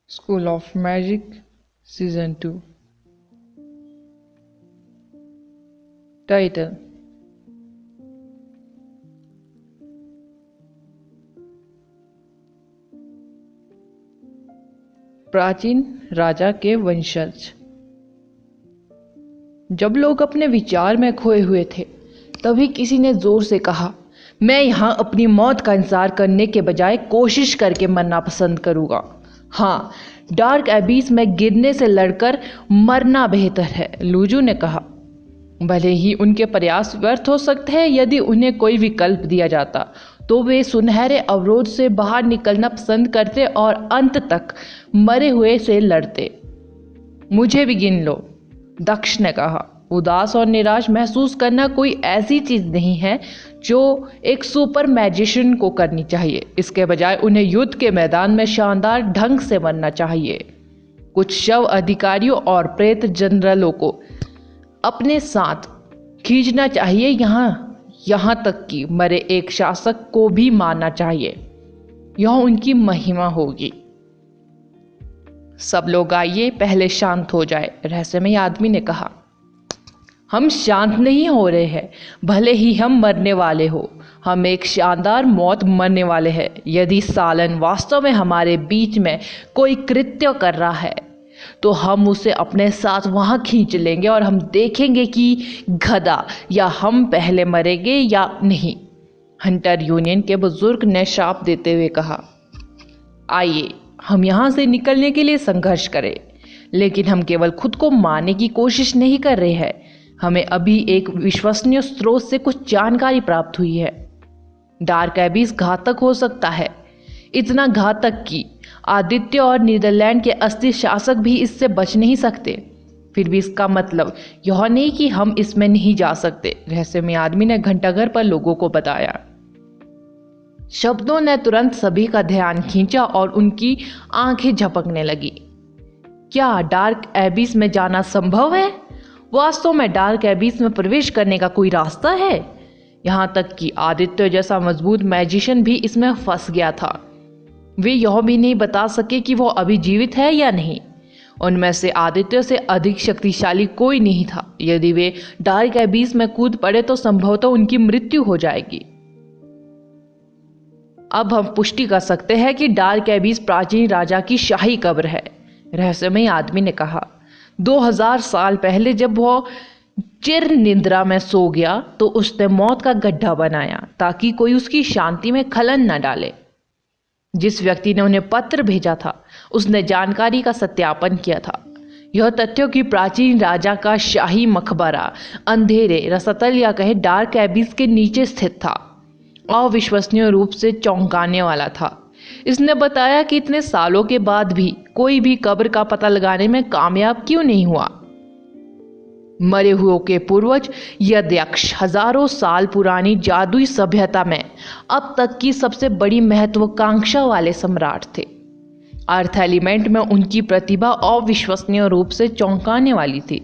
School of Magic Season 2. Title: प्राचीन राजा के वंशज। जब लोग अपने विचार में खोए हुए थे, तभी किसी ने जोर से कहा, मैं यहाँ अपनी मौत का इंतजार करने के बजाय कोशिश करके मरना पसंद करूँगा। हाँ, डार्क एबीस में गिरने से लड़कर मरना बेहतर है, लूजू ने कहा। भले ही उनके प्रयास व्यर्थ हो सकते हैं, यदि उन्हें कोई विकल्प दिया जाता तो वे सुनहरे अवरोध से बाहर निकलना पसंद करते और अंत तक मरे हुए से लड़ते। मुझे भी गिन लो, दक्ष ने कहा। उदास और निराश महसूस करना कोई ऐसी चीज नहीं है जो एक सुपर मैजिशियन को करनी चाहिए। इसके बजाय उन्हें युद्ध के मैदान में शानदार ढंग से मरना चाहिए। कुछ शव अधिकारियों और प्रेत जनरलों को अपने साथ खींचना चाहिए, यहाँ तक कि मरे एक शासक को भी मारना चाहिए। यह उनकी महिमा होगी। सब लोग आइए, पहले शांत हो जाए, रहस्यमयी आदमी ने कहा। हम शांत नहीं हो रहे हैं, भले ही हम मरने वाले हो। हम एक शानदार मौत मरने वाले हैं। यदि सालन वास्तव में हमारे बीच में कोई कृत्य कर रहा है तो हम उसे अपने साथ वहां खींच लेंगे और हम देखेंगे कि गधा या हम पहले मरेंगे या नहीं। हंटर यूनियन के बुजुर्ग ने शाप देते हुए कहा, आइए हम यहाँ से निकलने के लिए संघर्ष करें, लेकिन हम केवल खुद को मारने की कोशिश नहीं कर रहे हैं। हमें अभी एक विश्वसनीय स्रोत से कुछ जानकारी प्राप्त हुई है। डार्क एबीस घातक हो सकता है, इतना घातक कि आदित्य और नीदरलैंड के असली शासक भी इससे बच नहीं सकते। फिर भी इसका मतलब यह नहीं कि हम इसमें नहीं जा सकते, रहस्यमय आदमी ने घंटाघर पर लोगों को बताया। शब्दों ने तुरंत सभी का ध्यान खींचा और उनकी आंखें झपकने लगी। क्या डार्क एबीस में जाना संभव है? वास्तव में डार्क एबीस में प्रवेश करने का कोई रास्ता है? यहाँ तक कि आदित्य जैसा मजबूत मैजिशियन भी इसमें फंस गया था। वे यह भी नहीं बता सके कि वो अभी जीवित है या नहीं। उनमें से आदित्य से अधिक शक्तिशाली कोई नहीं था। यदि वे डार्क एबीस में कूद पड़े तो संभवतः उनकी मृत्यु हो जाएगी। अब हम पुष्टि कर सकते हैं कि डार्क एबीस प्राचीन राजा की शाही कब्र है, रहस्यमयी आदमी ने कहा। 2000 साल पहले जब वह चिर निद्रा में सो गया तो उसने मौत का गड्ढा बनाया ताकि कोई उसकी शांति में खलन न डाले। जिस व्यक्ति ने उन्हें पत्र भेजा था उसने जानकारी का सत्यापन किया था। यह तथ्य कि प्राचीन राजा का शाही मकबरा अंधेरे रसतल या कहे डार्क एबीस के नीचे स्थित था, अविश्वसनीय रूप से चौंकाने वाला था। इसने बताया कि इतने सालों के बाद भी कोई भी कब्र का पता लगाने में कामयाब क्यों नहीं हुआ। मरे हुओं के पूर्वज यक्षयंत्र हजारों साल पुरानी जादुई सभ्यता में अब तक की सबसे बड़ी महत्वाकांक्षा वाले सम्राट थे। अर्थ एलिमेंट में उनकी प्रतिभा अविश्वसनीय रूप से चौंकाने वाली थी।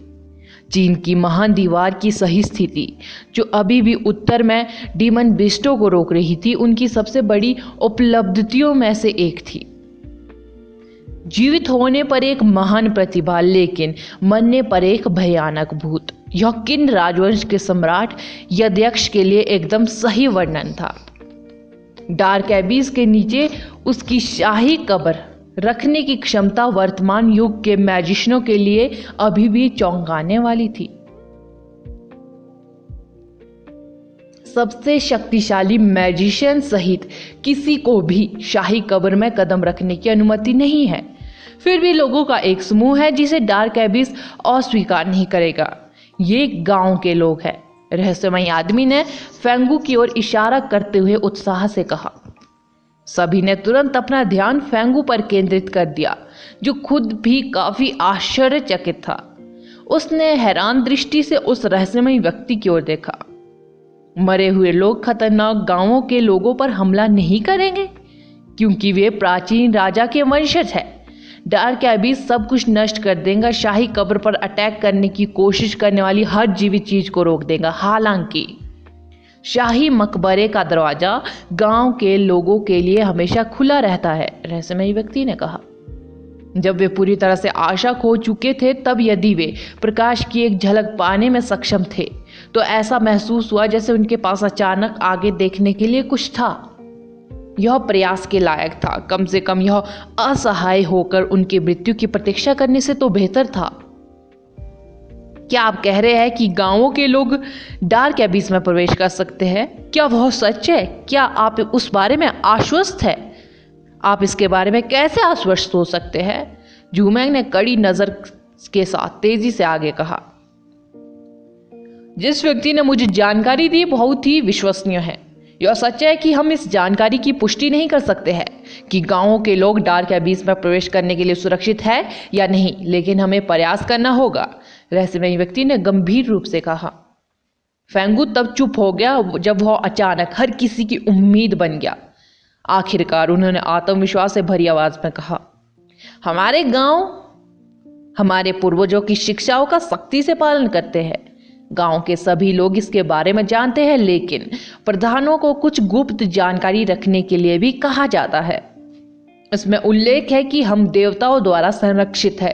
चीन की महान दीवार की सही स्थिति, जो अभी भी उत्तर में डीमन बिस्टों को रोक रही थी, उनकी सबसे बड़ी उपलब्धियों में से एक थी। जीवित होने पर एक महान प्रतिभा, लेकिन मरने पर एक भयानक भूत। यह किन राजवंश के सम्राट यक्षयंत्र के लिए एकदम सही वर्णन था। डार्क एबीस के नीचे उसकी शाही कब्र रखने की क्षमता वर्तमान युग के मैजिशियनों के लिए अभी भी चौंकाने वाली थी। सबसे शक्तिशाली मैजिशियन सहित किसी को भी शाही कब्र में कदम रखने की अनुमति नहीं है। फिर भी लोगों का एक समूह है जिसे डार्क एबीस अस्वीकार नहीं करेगा। ये गांव के लोग हैं, रहस्यमयी आदमी ने फेंगू की ओर इशारा करते हुए उत्साह से कहा। सभी ने तुरंत अपना ध्यान फेंगू पर केंद्रित कर दिया, जो खुद भी काफी आश्चर्यचकित था। उसने हैरान दृष्टि से उस रहस्यमयी व्यक्ति की ओर देखा। मरे हुए लोग खतरनाक गांवों के लोगों पर हमला नहीं करेंगे क्योंकि वे प्राचीन राजा के वंशज हैं। डार्क एबीस सब कुछ नष्ट कर देगा, शाही कब्र पर अटैक करने की कोशिश करने वाली हर जीवित चीज को रोक देगा। हालांकि शाही मकबरे का दरवाजा गांव के लोगों के लिए हमेशा खुला रहता है, रहस्यमयी व्यक्ति ने कहा। जब वे पूरी तरह से आशा खो चुके थे, तब यदि वे प्रकाश की एक झलक पाने में सक्षम थे तो ऐसा महसूस हुआ जैसे उनके पास अचानक आगे देखने के लिए कुछ था। यह प्रयास के लायक था, कम से कम यह असहाय होकर उनकी मृत्यु की प्रतीक्षा करने से तो बेहतर था। क्या आप कह रहे हैं कि गांवों के लोग डार्क एबिस में प्रवेश कर सकते हैं? क्या वह सच है? क्या आप उस बारे में आश्वस्त हैं? आप इसके बारे में कैसे आश्वस्त हो सकते हैं? जूमैंग ने कड़ी नजर के साथ तेजी से आगे कहा। जिस व्यक्ति ने मुझे जानकारी दी बहुत ही विश्वसनीय है। यह सच है कि हम इस जानकारी की पुष्टि नहीं कर सकते हैं कि गांवों के लोग डार्क एबिस में प्रवेश करने के लिए सुरक्षित है या नहीं, लेकिन हमें प्रयास करना होगा, रहस्यमयी व्यक्ति ने गंभीर रूप से कहा। फेंगू तब चुप हो गया जब वह अचानक हर किसी की उम्मीद बन गया। आखिरकार उन्होंने आत्मविश्वास से भरी आवाज में कहा, हमारे गांव हमारे पूर्वजों की शिक्षाओं का सख्ती से पालन करते हैं। गांव के सभी लोग इसके बारे में जानते हैं, लेकिन प्रधानों को कुछ गुप्त जानकारी रखने के लिए भी कहा जाता है। इसमें उल्लेख है कि हम देवताओं द्वारा संरक्षित है।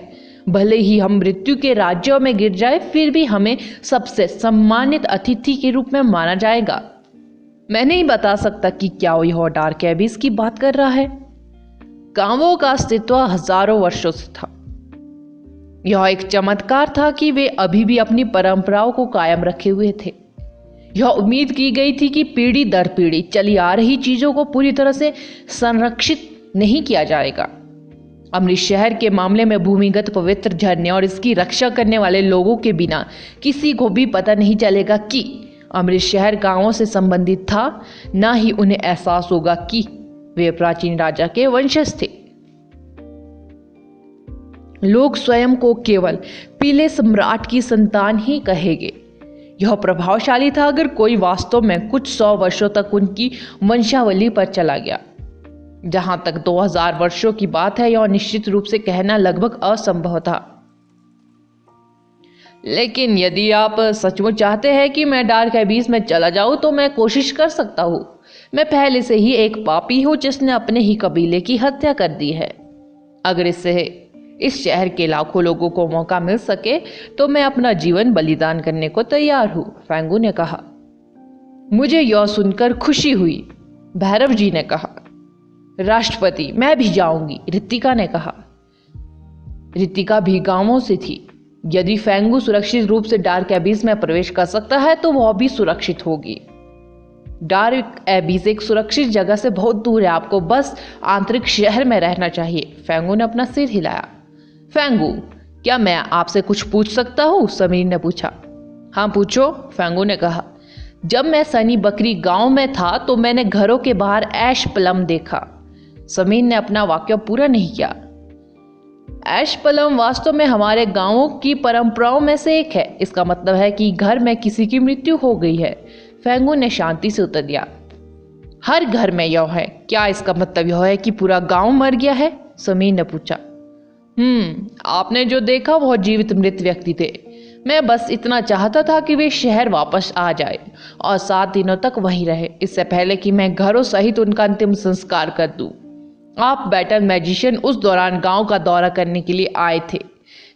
भले ही हम मृत्यु के राज्यों में गिर जाए, फिर भी हमें सबसे सम्मानित अतिथि के रूप में माना जाएगा। मैं नहीं बता सकता कि क्या यह डार्क एबिस की बात कर रहा है। गांवों का अस्तित्व हजारों वर्षों से था। यह एक चमत्कार था कि वे अभी भी अपनी परंपराओं को कायम रखे हुए थे। यह उम्मीद की गई थी कि पीढ़ी दर पीढ़ी चली आ रही चीजों को पूरी तरह से संरक्षित नहीं किया जाएगा। अमृत शहर के मामले में भूमिगत पवित्र झरने और इसकी रक्षा करने वाले लोगों के बिना किसी को भी पता नहीं चलेगा कि अमृत शहर गांवों से संबंधित था, ना ही उन्हें एहसास होगा कि वे प्राचीन राजा के वंशज थे। लोग स्वयं को केवल पीले सम्राट की संतान ही कहेंगे। यह प्रभावशाली था अगर कोई वास्तव में कुछ 100 वर्षों तक उनकी वंशावली पर चला गया। जहां तक 2000 वर्षों की बात है, यह निश्चित रूप से कहना लगभग असंभव था। लेकिन यदि आप सचमुच चाहते हैं कि मैं डार्क एबिस में चला जाऊं तो मैं कोशिश कर सकता हूं। मैं पहले से ही एक पापी हूं जिसने अपने ही कबीले की हत्या कर दी है। अगर इससे इस शहर के लाखों लोगों को मौका मिल सके तो मैं अपना जीवन बलिदान करने को तैयार हूं, फेंगू ने कहा। मुझे यह सुनकर खुशी हुई, भैरव जी ने कहा। राष्ट्रपति, मैं भी जाऊंगी, रितिका ने कहा। रितिका भी गांवों से थी। यदि फेंगू सुरक्षित रूप से डार्क एबिस में प्रवेश कर सकता है तो वह भी सुरक्षित होगी। डार्क एबिस एक सुरक्षित जगह से बहुत दूर है, आपको बस आंतरिक शहर में रहना चाहिए। फेंगू ने अपना सिर हिलाया। फेंगू, क्या मैं आपसे कुछ पूछ सकता हूँ? समीर ने पूछा। हाँ पूछो, फेंगू ने कहा। जब मैं सनी बकरी गांव में था तो मैंने घरों के बाहर ऐश प्लम देखा। समीर ने अपना वाक्य पूरा नहीं किया। ऐश प्लम वास्तव में हमारे गांवों की परंपराओं में से एक है। इसका मतलब है कि घर में किसी की मृत्यु हो गई है, फेंगू ने शांति से उत्तर दिया। हर घर में यह है। क्या इसका मतलब यह है कि पूरा गांव मर गया है? समीर ने पूछा। आपने जो देखा वह जीवित मृत व्यक्ति थे। मैं बस इतना चाहता था कि वे शहर वापस आ जाए और 7 दिनों तक वहीं रहे, इससे पहले कि मैं घरों सहित उनका अंतिम संस्कार कर दूं। आप बैटल मैजिशियन उस दौरान गांव का दौरा करने के लिए आए थे।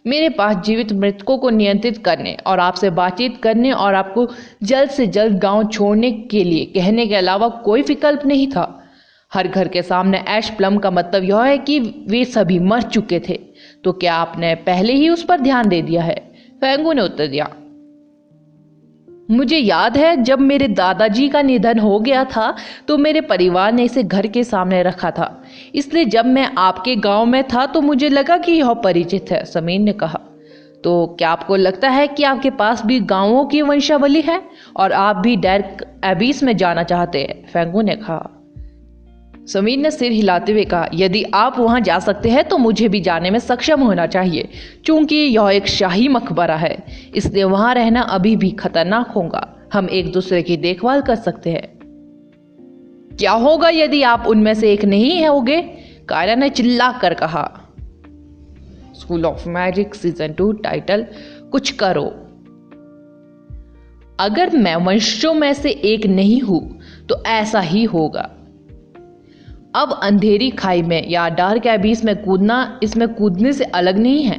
मेरे पास जीवित मृतकों को नियंत्रित करने और आपसे बातचीत करने और आपको जल्द से जल्द गांव छोड़ने के लिए कहने के अलावा कोई विकल्प नहीं था। हर घर के सामने ऐश प्लम का मतलब यह है कि वे सभी मर चुके थे। तो क्या आपने पहले ही उस पर ध्यान दे दिया है? फेंगू ने उत्तर दिया। मुझे याद है जब मेरे दादाजी का निधन हो गया था तो मेरे परिवार ने इसे घर के सामने रखा था, इसलिए जब मैं आपके गांव में था तो मुझे लगा कि यह परिचित है, समीर ने कहा। तो क्या आपको लगता है कि आपके पास भी गांवों की वंशावली है और आप भी डार्क एबिस में जाना चाहते हैं? फेंगू ने कहा। समीर ने सिर हिलाते हुए कहा, यदि आप वहां जा सकते हैं तो मुझे भी जाने में सक्षम होना चाहिए। चूंकि यह एक शाही मकबरा है, इसलिए वहां रहना अभी भी खतरनाक होगा। हम एक दूसरे की देखभाल कर सकते हैं। क्या होगा यदि आप उनमें से एक नहीं होगे? कायरा ने चिल्ला कर कहा। School of magic season 2 title, कुछ करो। अगर मैं वंशजों में से एक नहीं हूं तो ऐसा ही होगा। अब अंधेरी खाई में या डार्क एबिस में कूदना इसमें कूदने से अलग नहीं है।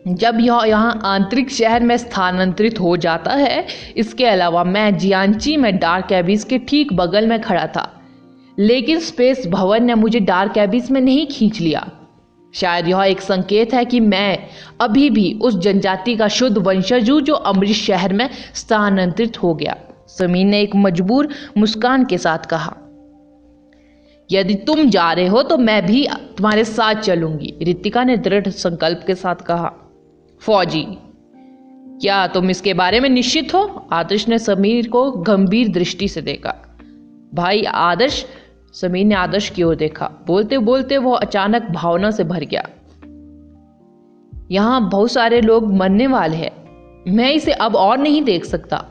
जब यह यहाँ आंतरिक शहर में स्थानांतरित हो जाता है। इसके अलावा मैं जियांची में डार्क एबिस के ठीक बगल में खड़ा था, लेकिन स्पेस भवन ने मुझे डार्क एबिस में नहीं खींच लिया। शायद यह एक संकेत है कि मैं अभी भी उस जनजाति का शुद्ध वंशज हूँ जो अमृत शहर में स्थानांतरित हो गया। समीर ने एक मजबूर मुस्कान के साथ कहा। यदि तुम जा रहे हो तो मैं भी तुम्हारे साथ चलूंगी, रितिका ने दृढ़ संकल्प के साथ कहा। फौजी, क्या तुम इसके बारे में निश्चित हो? आदर्श ने समीर को गंभीर दृष्टि से देखा। भाई आदर्श, समीर ने आदर्श की ओर देखा। बोलते बोलते वो अचानक भावना से भर गया। यहां बहुत सारे लोग मरने वाले हैं, मैं इसे अब और नहीं देख सकता।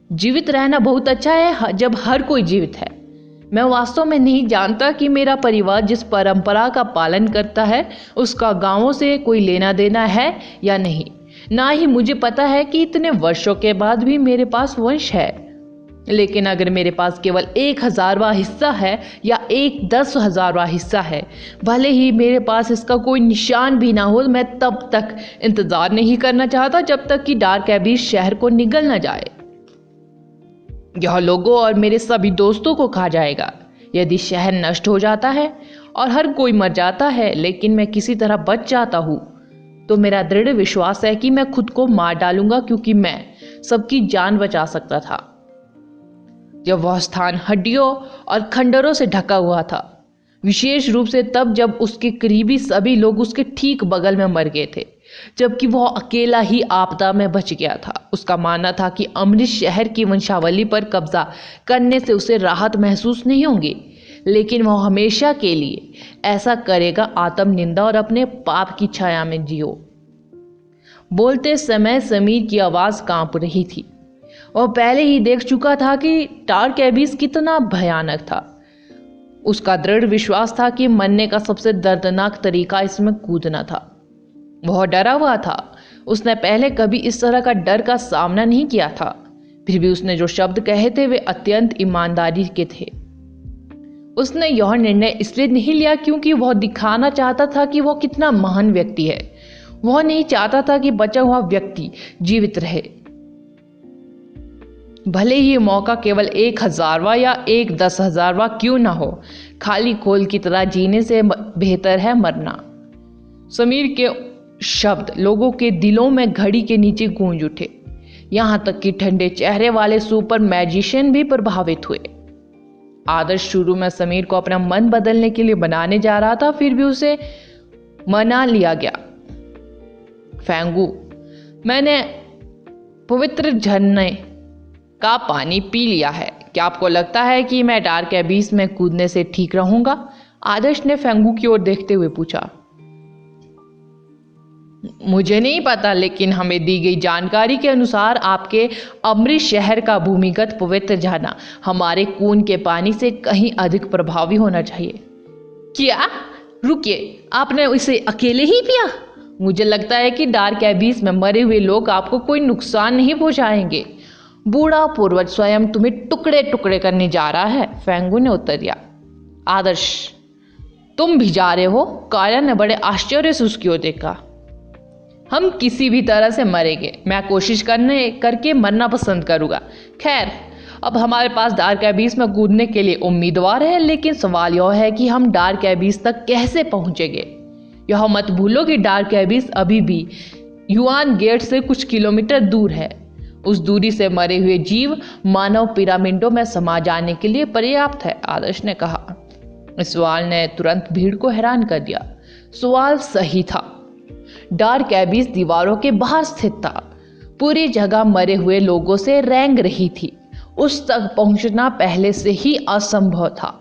जीवित रहना बहुत अच्छा है जब हर कोई जीवित है। मैं वास्तव में नहीं जानता कि मेरा परिवार जिस परंपरा का पालन करता है उसका गांवों से कोई लेना देना है या नहीं। ना ही मुझे पता है कि इतने वर्षों के बाद भी मेरे पास वंश है। लेकिन अगर मेरे पास केवल 1000वां हिस्सा है या 10,000वां हिस्सा है, भले ही मेरे पास इसका कोई निशान भी ना हो, मैं तब तक इंतजार नहीं करना चाहता जब तक कि डार्क एबिस शहर को निगल न जाए। यह लोगों और मेरे सभी दोस्तों को खा जाएगा। यदि शहर नष्ट हो जाता है और हर कोई मर जाता है लेकिन मैं किसी तरह बच जाता हूँ, तो मेरा दृढ़ विश्वास है कि मैं खुद को मार डालूंगा, क्योंकि मैं सबकी जान बचा सकता था। जब वह स्थान हड्डियों और खंडरों से ढका हुआ था, विशेष रूप से तब जब उसके करीबी सभी लोग उसके ठीक बगल में मर गए थे, जबकि वह अकेला ही आपदा में बच गया था। उसका मानना था कि अमृत शहर की वंशावली पर कब्जा करने से उसे राहत महसूस नहीं होगी, लेकिन वह हमेशा के लिए ऐसा करेगा। आत्म निंदा और अपने पाप की छाया में जियो। बोलते समय समीर की आवाज कांप रही थी। वह पहले ही देख चुका था कि डार्क एबिस कितना भयानक था। उसका दृढ़ विश्वास था कि मरने का सबसे दर्दनाक तरीका इसमें कूदना था। वह डरा हुआ था। उसने पहले कभी इस तरह का डर का सामना नहीं किया था। फिर भी उसने जो शब्द कहे थे वे अत्यंत ईमानदारी के थे। उसने यह निर्णय इसलिए नहीं लिया क्योंकि वह दिखाना चाहता था कि वह कितना महान व्यक्ति है। वह नहीं चाहता था कि बचा हुआ व्यक्ति जीवित रहे, भले ही मौका केवल 1000वां या 10,000वां क्यों ना हो। खाली खोल की तरह जीने से बेहतर है मरना। समीर के शब्द लोगों के दिलों में घड़ी के नीचे गूंज उठे। यहां तक कि ठंडे चेहरे वाले सुपर मैजिशियन भी प्रभावित हुए। आदर्श शुरू में समीर को अपना मन बदलने के लिए बनाने जा रहा था, फिर भी उसे मना लिया गया। फेंगू, मैंने पवित्र झरने का पानी पी लिया है। क्या आपको लगता है कि मैं डार्क एबिस में कूदने से ठीक रहूंगा? आदर्श ने फेंगू की ओर देखते हुए पूछा। मुझे नहीं पता, लेकिन हमें दी गई जानकारी के अनुसार आपके अमृत शहर का भूमिगत पवित्र झरना हमारे खून के पानी से कहीं अधिक प्रभावी होना चाहिए। क्या? रुकिए, आपने इसे अकेले ही पिया? मुझे लगता है कि डार्क एबिस में मरे हुए लोग आपको कोई नुकसान नहीं पहुंचाएंगे। बूढ़ा पूर्वज स्वयं तुम्हें टुकड़े टुकड़े करने जा रहा है, फेंगू ने उत्तर दिया। आदर्श, तुम भी जा रहे हो? काया ने बड़े आश्चर्य से उसकी ओर देखा। हम किसी भी तरह से मरेंगे। मैं कोशिश करके मरना पसंद करूंगा। खैर, अब हमारे पास डार्क एबिस में कूदने के लिए उम्मीदवार है, लेकिन सवाल यह है कि हम डार्क एबिस तक कैसे पहुंचेंगे। यह मत भूलो कि डार्क एबिस अभी भी युआन गेट से कुछ किलोमीटर दूर है। उस दूरी से मरे हुए जीव मानव पिरामिडों में समा जाने के लिए पर्याप्त है, आदर्श ने कहा। इस सवाल ने तुरंत भीड़ को हैरान कर दिया। सवाल सही था। डार्क एबिस दीवारों के बाहर स्थित था। पूरी जगह मरे हुए लोगों से रेंग रही थी। उस तक पहुंचना पहले से ही असंभव था।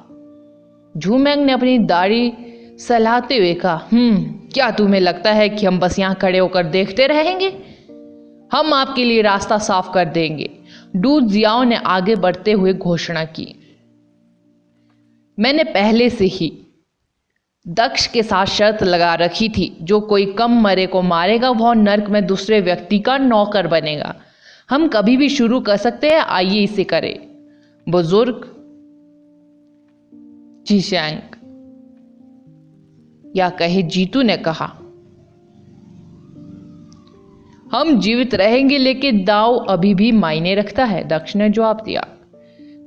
झूमेंग ने अपनी दाढ़ी सहलाते हुए कहा, क्या तुम्हें लगता है कि हम बस यहाँ खड़े होकर देखते रहेंगे? हम आपके लिए रास्ता साफ कर देंगे। डू जियाओ ने आगे बढ़ते हुए घोषणा की। मैंने पहले से ही दक्ष के साथ शर्त लगा रखी थी, जो कोई कम मरे को मारेगा वह नर्क में दूसरे व्यक्ति का नौकर बनेगा। हम कभी भी शुरू कर सकते हैं, आइए इसे करें। बुजुर्ग, जीशैंग या कहे जीतू ने कहा। हम जीवित रहेंगे लेकिन दाव अभी भी मायने रखता है, दक्ष ने जवाब दिया।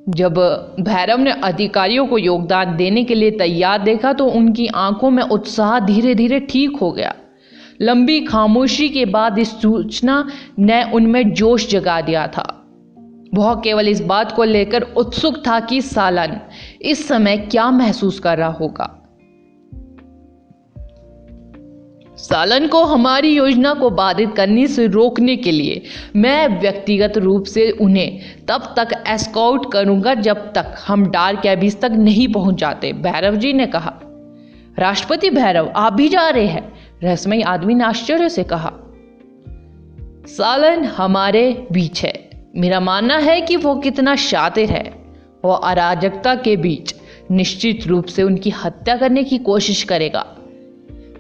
जब भैरव ने अधिकारियों को योगदान देने के लिए तैयार देखा तो उनकी आंखों में उत्साह धीरे धीरे ठीक हो गया। लंबी खामोशी के बाद इस सूचना ने उनमें जोश जगा दिया था। वह केवल इस बात को लेकर उत्सुक था कि सालन इस समय क्या महसूस कर रहा होगा। सालन को हमारी योजना को बाधित करने से रोकने के लिए मैं व्यक्तिगत रूप से उन्हें तब तक एस्कॉर्ट करूंगा जब तक हम डार्क एबिस तक नहीं पहुंच जाते, भैरव जी ने कहा। राष्ट्रपति भैरव, आप भी जा रहे हैं? रहस्यमयी आदमी ने आश्चर्य से कहा। सालन हमारे बीच है। मेरा मानना है कि वो कितना शातिर है। वो अराजकता के बीच निश्चित रूप से उनकी हत्या करने की कोशिश करेगा।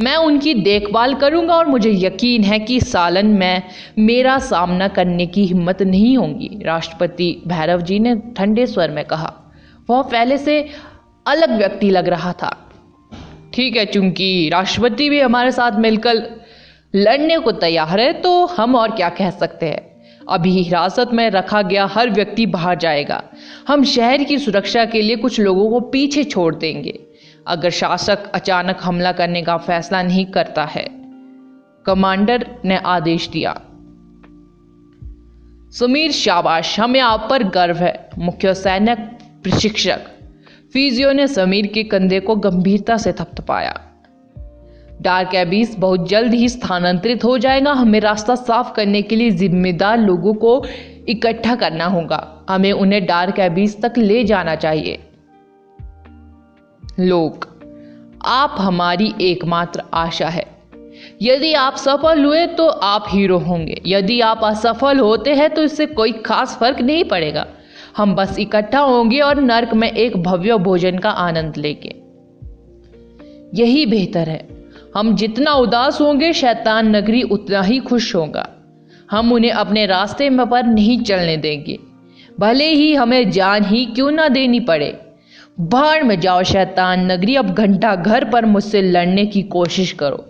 मैं उनकी देखभाल करूंगा और मुझे यकीन है कि सालन में मेरा सामना करने की हिम्मत नहीं होगी, राष्ट्रपति भैरव जी ने ठंडे स्वर में कहा। वह पहले से अलग व्यक्ति लग रहा था। ठीक है, चूंकि राष्ट्रपति भी हमारे साथ मिलकर लड़ने को तैयार है तो हम और क्या कह सकते हैं। अभी हिरासत में रखा गया हर व्यक्ति बाहर जाएगा। हम शहर की सुरक्षा के लिए कुछ लोगों को पीछे छोड़ देंगे अगर शासक अचानक हमला करने का फैसला नहीं करता है, कमांडर ने आदेश दिया। समीर, शाबाश, हमें आप पर गर्व है, मुख्य सैनिक प्रशिक्षक फिजियो ने समीर के कंधे को गंभीरता से थपथपाया। डार्क एबिस बहुत जल्द ही स्थानांतरित हो जाएगा। हमें रास्ता साफ करने के लिए जिम्मेदार लोगों को इकट्ठा करना होगा। हमें उन्हें डार्क एबिस तक ले जाना चाहिए। लोग, आप हमारी एकमात्र आशा है। यदि आप सफल हुए तो आप हीरो होंगे, यदि आप असफल होते हैं तो इससे कोई खास फर्क नहीं पड़ेगा। हम बस इकट्ठा होंगे और नर्क में एक भव्य भोजन का आनंद लेंगे। यही बेहतर है। हम जितना उदास होंगे शैतान नगरी उतना ही खुश होगा। हम उन्हें अपने रास्ते में पर नहीं चलने देंगे, भले ही हमें जान ही क्यों ना देनी पड़े। भाड़ में जाओ शैतान नगरी, अब घंटा घर पर मुझसे लड़ने की कोशिश करो।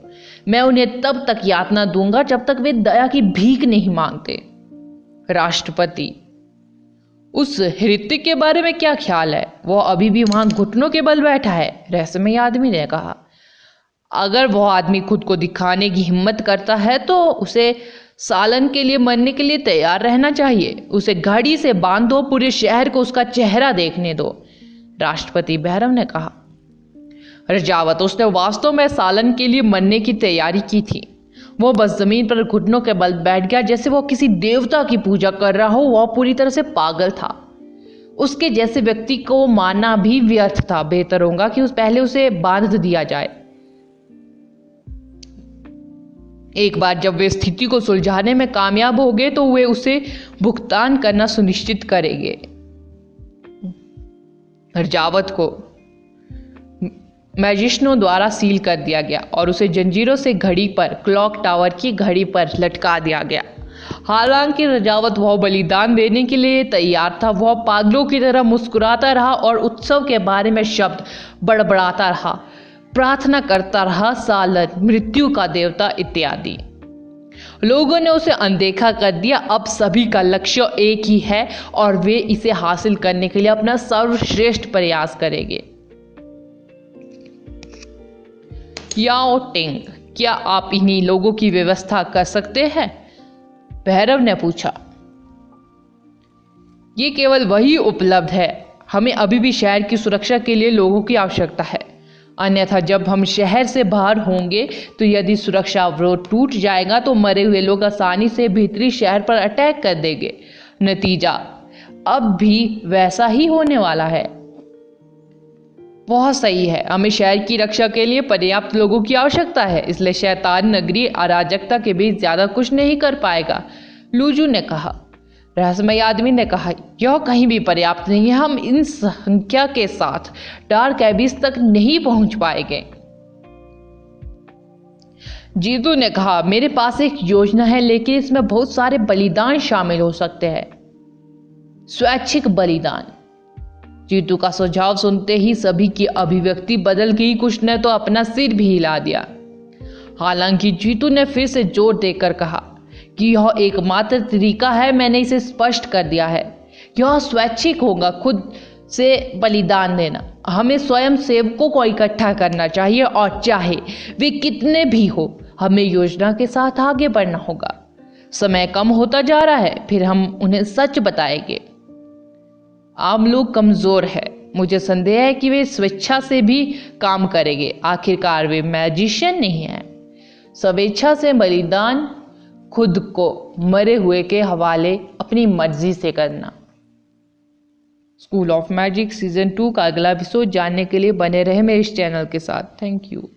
मैं उन्हें तब तक यातना दूंगा जब तक वे दया की भीख नहीं मांगते। राष्ट्रपति, उस हृतिक के बारे में क्या ख्याल है? वो अभी भी वहां घुटनों के बल बैठा है, रहस्यमयी आदमी ने कहा। अगर वह आदमी खुद को दिखाने की हिम्मत करता है तो उसे सालन के लिए मरने के लिए तैयार रहना चाहिए। उसे घड़ी से बांध दो, पूरे शहर को उसका चेहरा देखने दो, राष्ट्रपति भैरव ने कहा। रजावत, उसने वास्तव में सालन के लिए मरने की तैयारी की थी। वो बस जमीन पर घुटनों के बल बैठ गया जैसे वो किसी देवता की पूजा कर रहा हो। वह पूरी तरह से पागल था। उसके जैसे व्यक्ति को मारना भी व्यर्थ था। बेहतर होगा कि पहले उसे बांध दिया जाए। एक बार जब वे स्थिति को सुलझाने में कामयाब हो गए तो वे उसे भुगतान करना सुनिश्चित करेंगे। रजावत को मैजिस्ट्रों द्वारा सील कर दिया गया और उसे जंजीरों से घड़ी पर, क्लॉक टावर की घड़ी पर लटका दिया गया। हालांकि रजावत वह बलिदान देने के लिए तैयार था। वह पागलों की तरह मुस्कुराता रहा और उत्सव के बारे में शब्द बड़बड़ाता रहा, प्रार्थना करता रहा, सालन, मृत्यु का देवता इत्यादि। लोगों ने उसे अनदेखा कर दिया। अब सभी का लक्ष्य एक ही है और वे इसे हासिल करने के लिए अपना सर्वश्रेष्ठ प्रयास करेंगे। याओ टिंग, क्या आप इन्हीं लोगों की व्यवस्था कर सकते हैं? भैरव ने पूछा। ये केवल वही उपलब्ध है। हमें अभी भी शहर की सुरक्षा के लिए लोगों की आवश्यकता है। अन्यथा जब हम शहर से बाहर होंगे तो यदि सुरक्षा अवरोध टूट जाएगा तो मरे हुए लोग आसानी से भीतरी शहर पर अटैक कर देंगे। नतीजा अब भी वैसा ही होने वाला है। बहुत सही है। हमें शहर की रक्षा के लिए पर्याप्त लोगों की आवश्यकता है, इसलिए शैतान नगरी अराजकता के बीच ज्यादा कुछ नहीं कर पाएगा, लूजू ने कहा। रहस्यमयी आदमी ने कहा, यह कहीं भी पर्याप्त नहीं है। हम इन संख्या के साथ डार्क एबिस तक नहीं पहुंच पाएंगे। जीतू ने कहा, मेरे पास एक योजना है लेकिन इसमें बहुत सारे बलिदान शामिल हो सकते हैं। स्वैच्छिक बलिदान। जीतू का सुझाव सुनते ही सभी की अभिव्यक्ति बदल गई, कुछ ने तो अपना सिर भी हिला दिया। हालांकि जीतू ने फिर से जोर देकर कहा कि यह एकमात्र तरीका है, मैंने इसे स्पष्ट कर दिया है। यह स्वैच्छिक होगा, खुद से बलिदान देना। हमें स्वयं सेवकों को इकट्ठा करना चाहिए और चाहे वे कितने भी हो, हमें योजना के साथ आगे बढ़ना होगा। समय कम होता जा रहा है, फिर हम उन्हें सच बताएंगे। आम लोग कमजोर है, मुझे संदेह है कि वे स्वेच्छा से भी काम करेंगे। आखिरकार वे मैजिशियन नहीं है। स्वेच्छा से बलिदान, खुद को मरे हुए के हवाले अपनी मर्जी से करना। स्कूल ऑफ मैजिक सीजन 2 का अगला एपिसोड जानने के लिए बने रहे मेरे इस चैनल के साथ। Thank you.